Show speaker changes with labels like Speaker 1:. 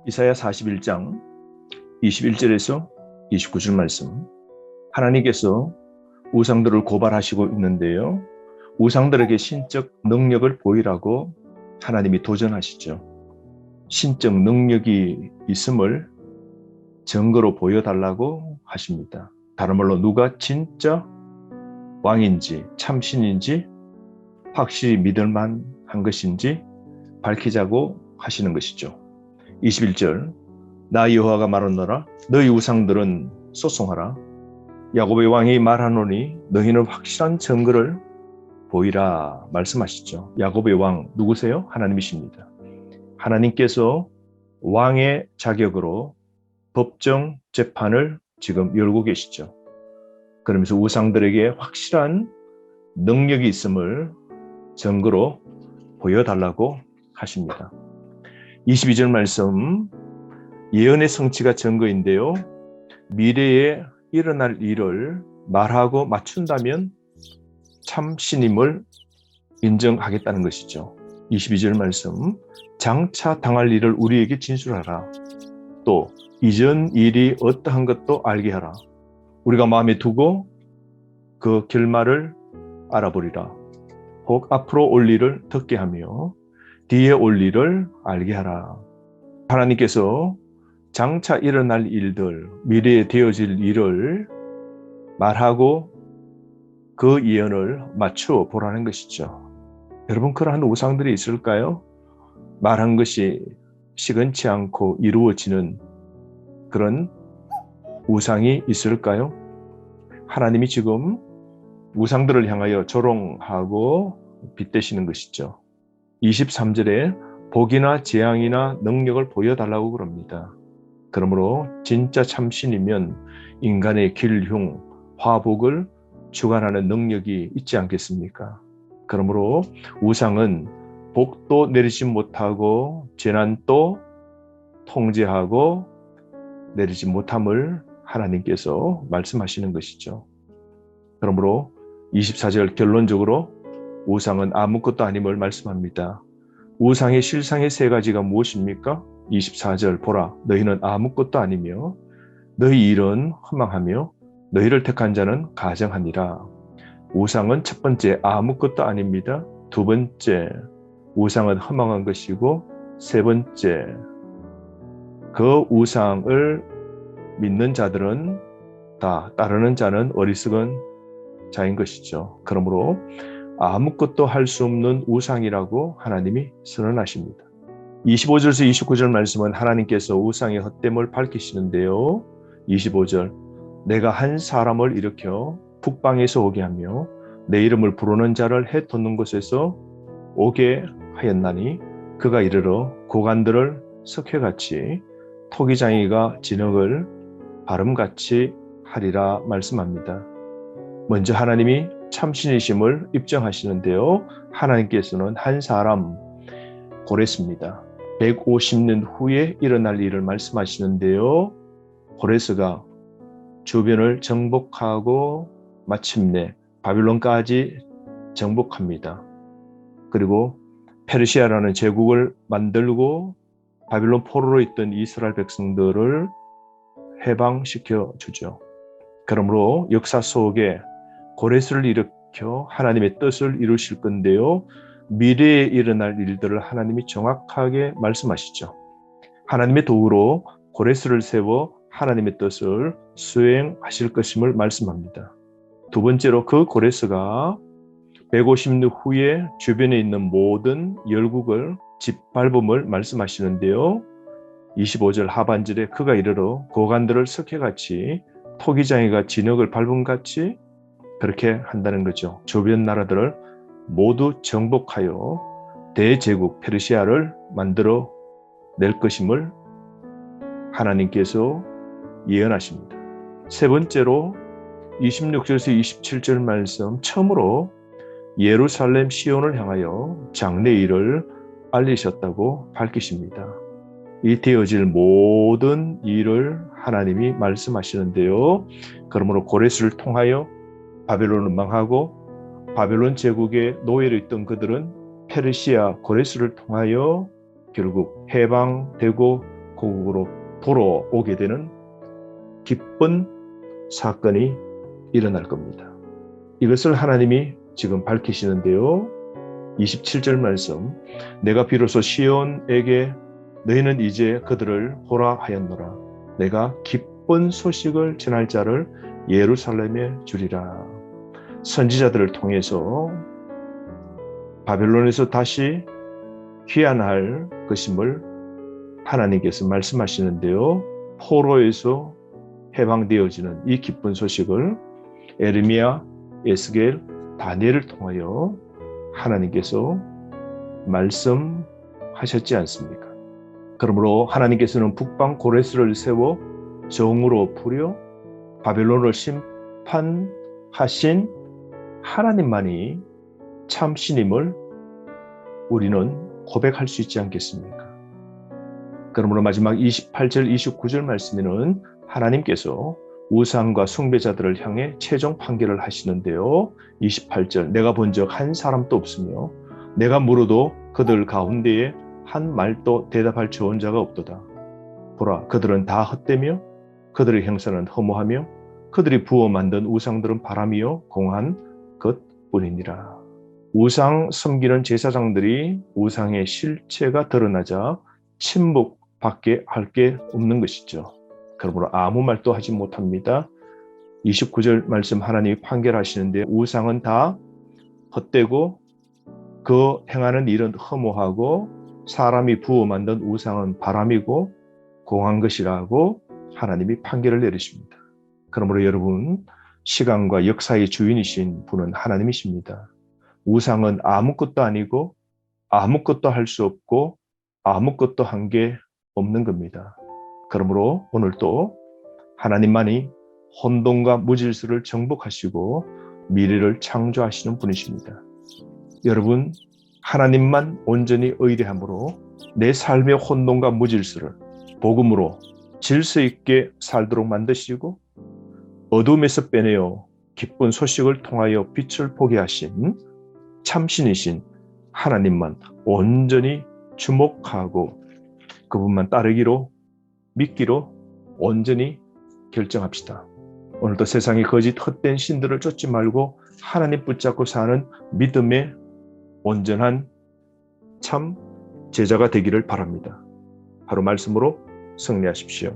Speaker 1: 이사야 41장 21절에서 29절 말씀. 하나님께서 우상들을 고발하시고 있는데요. 우상들에게 신적 능력을 보이라고 하나님이 도전하시죠. 신적 능력이 있음을 증거로 보여달라고 하십니다. 다른 말로 누가 진짜 왕인지 참신인지 확실히 믿을 만한 것인지 밝히자고 하시는 것이죠. 21절, 나 여호와가 말하노라. 너희 우상들은 소송하라. 야곱의 왕이 말하노니 너희는 확실한 증거를 보이라 말씀하시죠. 야곱의 왕 누구세요? 하나님이십니다. 하나님께서 왕의 자격으로 법정 재판을 지금 열고 계시죠. 그러면서 우상들에게 확실한 능력이 있음을 증거로 보여달라고 하십니다. 22절 말씀, 예언의 성취가 증거인데요. 미래에 일어날 일을 말하고 맞춘다면 참신임을 인정하겠다는 것이죠. 22절 말씀, 장차 당할 일을 우리에게 진술하라. 또 이전 일이 어떠한 것도 알게 하라. 우리가 마음에 두고 그 결말을 알아보리라. 혹 앞으로 올 일을 듣게 하며 뒤에 올 일을 알게 하라. 하나님께서 장차 일어날 일들, 미래에 되어질 일을 말하고 그 예언을 맞추어 보라는 것이죠. 여러분, 그러한 우상들이 있을까요? 말한 것이 시건치 않고 이루어지는 그런 우상이 있을까요? 하나님이 지금 우상들을 향하여 조롱하고 빗대시는 것이죠. 23절에 복이나 재앙이나 능력을 보여달라고 그럽니다. 그러므로 진짜 참신이면 인간의 길흉, 화복을 주관하는 능력이 있지 않겠습니까? 그러므로 우상은 복도 내리지 못하고 재난도 통제하고 내리지 못함을 하나님께서 말씀하시는 것이죠. 그러므로 24절 결론적으로 우상은 아무것도 아님을 말씀합니다. 우상의 실상의 세 가지가 무엇입니까? 24절 보라, 너희는 아무것도 아니며 너희 일은 허망하며 너희를 택한 자는 가정하니라. 우상은 첫 번째 아무것도 아닙니다. 두 번째 우상은 허망한 것이고, 세 번째 그 우상을 믿는 자들은 다 따르는 자는 어리석은 자인 것이죠. 그러므로 아무것도 할 수 없는 우상이라고 하나님이 선언하십니다. 25절에서 29절 말씀은 하나님께서 우상의 헛됨을 밝히시는데요. 25절, 내가 한 사람을 일으켜 북방에서 오게 하며 내 이름을 부르는 자를 해돋는 곳에서 오게 하였나니 그가 이르러 고관들을 석회같이 토기장이가 진흙을 바람같이 하리라 말씀합니다. 먼저 하나님이 참신이심을 입증하시는데요. 하나님께서는 한 사람 고레스입니다. 150년 후에 일어날 일을 말씀하시는데요. 고레스가 주변을 정복하고 마침내 바빌론까지 정복합니다. 그리고 페르시아라는 제국을 만들고 바빌론 포로로 있던 이스라엘 백성들을 해방시켜 주죠. 그러므로 역사 속에 고레스를 일으켜 하나님의 뜻을 이루실 건데요. 미래에 일어날 일들을 하나님이 정확하게 말씀하시죠. 하나님의 도구로 고레스를 세워 하나님의 뜻을 수행하실 것임을 말씀합니다. 두 번째로 그 고레스가 150년 후에 주변에 있는 모든 열국을 짓밟음을 말씀하시는데요. 25절 하반절에 그가 이르러 고관들을 석회같이 토기장이가 진흙을 밟음같이 그렇게 한다는 거죠. 주변 나라들을 모두 정복하여 대제국 페르시아를 만들어 낼 것임을 하나님께서 예언하십니다. 세 번째로 26절에서 27절 말씀, 처음으로 예루살렘 시온을 향하여 장래일을 알리셨다고 밝히십니다. 이 되어질 모든 일을 하나님이 말씀하시는데요. 그러므로 고레스를 통하여 바벨론을 망하고 바벨론 제국의 노예로 있던 그들은 페르시아 고레스를 통하여 결국 해방되고 고국으로 불어오게 되는 기쁜 사건이 일어날 겁니다. 이것을 하나님이 지금 밝히시는데요. 27절 말씀, 내가 비로소 시온에게 너희는 이제 그들을 호락하였노라. 내가 기쁜 소식을 전할 자를 예루살렘에 주리라. 선지자들을 통해서 바벨론에서 다시 귀환할 것임을 하나님께서 말씀하시는데요. 포로에서 해방되어지는 이 기쁜 소식을 에르미야, 에스겔, 다니엘을 통하여 하나님께서 말씀하셨지 않습니까? 그러므로 하나님께서는 북방 고레스를 세워 정으로 풀여 바벨론을 심판하신 하나님만이 참 신임을 우리는 고백할 수 있지 않겠습니까? 그러므로 마지막 28절, 29절 말씀에는 하나님께서 우상과 숭배자들을 향해 최종 판결을 하시는데요. 28절, 내가 본 적 한 사람도 없으며 내가 물어도 그들 가운데에 한 말도 대답할 좋은 자가 없도다. 보라, 그들은 다 헛되며 그들의 행사는 허무하며 그들이 부어 만든 우상들은 바람이요 공한 것뿐이니라. 우상 섬기는 제사장들이 우상의 실체가 드러나자 침묵밖에 할 게 없는 것이죠. 그러므로 아무 말도 하지 못합니다. 29절 말씀 하나님이 판결하시는데 우상은 다 헛되고 그 행하는 일은 허무하고 사람이 부어 만든 우상은 바람이고 공한 것이라고 하나님이 판결을 내리십니다. 그러므로 여러분, 시간과 역사의 주인이신 분은 하나님이십니다. 우상은 아무것도 아니고 아무것도 할 수 없고 아무것도 한 게 없는 겁니다. 그러므로 오늘도 하나님만이 혼돈과 무질서를 정복하시고 미래를 창조하시는 분이십니다. 여러분, 하나님만 온전히 의뢰함으로 내 삶의 혼돈과 무질서를 복음으로 질서 있게 살도록 만드시고 어둠에서 빼내어 기쁜 소식을 통하여 빛을 보게 하신 참신이신 하나님만 온전히 주목하고 그분만 따르기로 믿기로 온전히 결정합시다. 오늘도 세상의 거짓 헛된 신들을 쫓지 말고 하나님 붙잡고 사는 믿음의 온전한 참 제자가 되기를 바랍니다. 하루 말씀으로 승리하십시오.